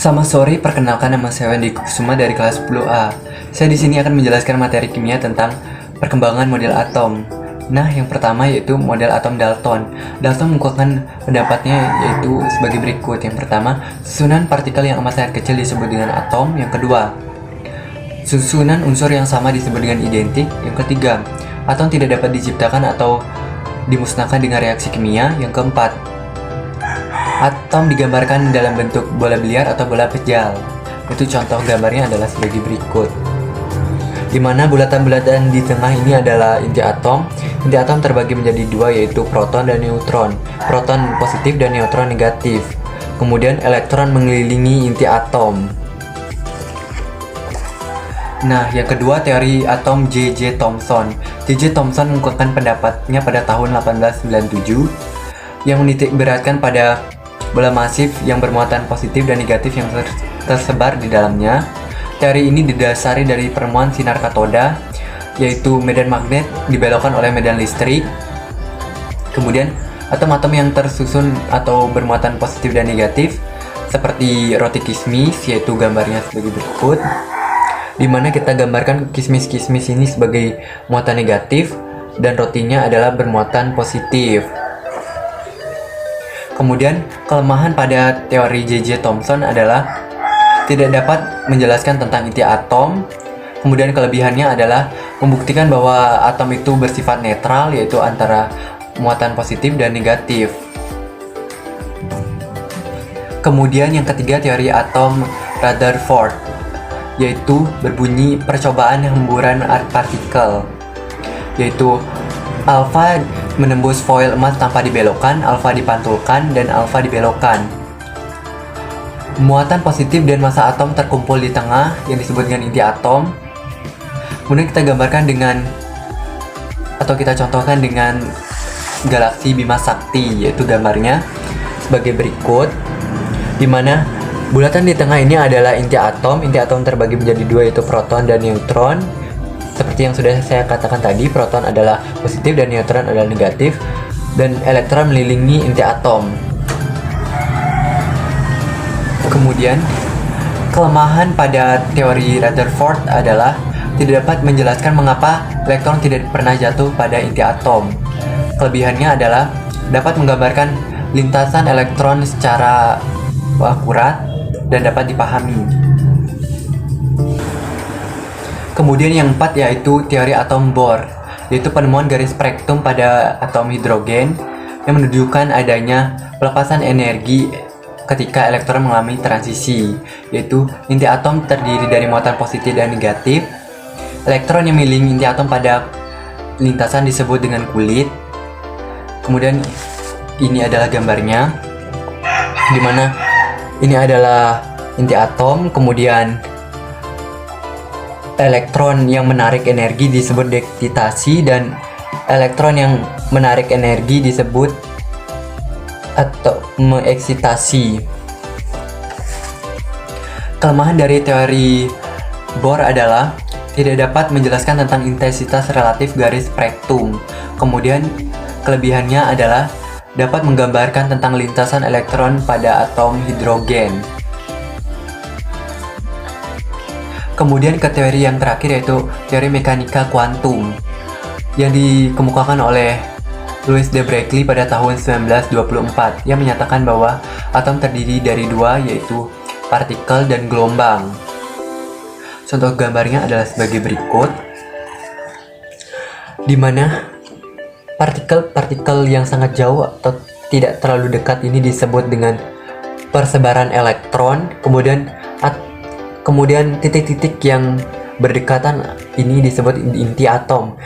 Selamat sore, perkenalkan nama saya Wendy Kusuma dari kelas 10A. Saya di sini akan menjelaskan materi kimia tentang perkembangan model atom. Nah, yang pertama yaitu model atom Dalton. Dalton mengungkapkan pendapatnya yaitu sebagai berikut. Yang pertama, susunan partikel yang amat sangat kecil disebut dengan atom. Yang kedua, susunan unsur yang sama disebut dengan identik. Yang ketiga, atom tidak dapat diciptakan atau dimusnahkan dengan reaksi kimia. Yang keempat, atom digambarkan dalam bentuk bola biliar atau bola pejal. Itu contoh gambarnya adalah sebagai berikut. Di mana bulatan-bulatan di tengah ini adalah inti atom. Inti atom terbagi menjadi dua, yaitu proton dan neutron. Proton positif dan neutron negatif. Kemudian elektron mengelilingi inti atom. Nah, yang kedua teori atom J.J. Thomson. J.J. Thomson mengungkapkan pendapatnya pada tahun 1897 yang menitik beratkan pada bola masif yang bermuatan positif dan negatif yang tersebar di dalamnya. Teori ini didasari dari penemuan sinar katoda, yaitu medan magnet dibelokkan oleh medan listrik. Kemudian atom-atom yang tersusun atau bermuatan positif dan negatif seperti roti kismis, yaitu gambarnya sebagai berikut, di mana kita gambarkan kismis-kismis ini sebagai muatan negatif dan rotinya adalah bermuatan positif. Kemudian kelemahan pada teori J.J. Thomson adalah tidak dapat menjelaskan tentang inti atom. Kemudian kelebihannya adalah membuktikan bahwa atom itu bersifat netral, yaitu antara muatan positif dan negatif. Kemudian yang ketiga teori atom Rutherford, yaitu berbunyi percobaan hemburan partikel, yaitu alfa menembus foil emas tanpa dibelokkan, alfa dipantulkan, dan alfa dibelokkan. Muatan positif dan massa atom terkumpul di tengah yang disebut dengan inti atom. Kemudian kita gambarkan dengan atau kita contohkan dengan galaksi Bima Sakti, yaitu gambarnya sebagai berikut, di mana bulatan di tengah ini adalah inti atom. Inti atom terbagi menjadi dua, yaitu proton dan neutron. Seperti yang sudah saya katakan tadi, proton adalah positif dan neutron adalah negatif, dan elektron mengelilingi inti atom. Kemudian, kelemahan pada teori Rutherford adalah tidak dapat menjelaskan mengapa elektron tidak pernah jatuh pada inti atom. Kelebihannya adalah dapat menggambarkan lintasan elektron secara akurat dan dapat dipahami. Kemudian yang keempat yaitu teori atom Bohr, yaitu penemuan garis spektrum pada atom hidrogen yang menunjukkan adanya pelepasan energi ketika elektron mengalami transisi, yaitu inti atom terdiri dari muatan positif dan negatif. Elektron yang mengelilingi inti atom pada lintasan disebut dengan kulit. Kemudian ini adalah gambarnya, di mana ini adalah inti atom, kemudian elektron yang menarik energi disebut deksitasi, dan elektron yang menarik energi disebut atau mengeksitasi. Kelemahan dari teori Bohr adalah tidak dapat menjelaskan tentang intensitas relatif garis spektrum. Kemudian kelebihannya adalah dapat menggambarkan tentang lintasan elektron pada atom hidrogen. Kemudian ke teori yang terakhir yaitu teori mekanika kuantum yang dikemukakan oleh Louis de Broglie pada tahun 1924 yang menyatakan bahwa atom terdiri dari dua, yaitu partikel dan gelombang. Contoh gambarnya adalah sebagai berikut, di mana partikel-partikel yang sangat jauh atau tidak terlalu dekat ini disebut dengan persebaran elektron. Kemudian titik-titik yang berdekatan ini disebut inti atom.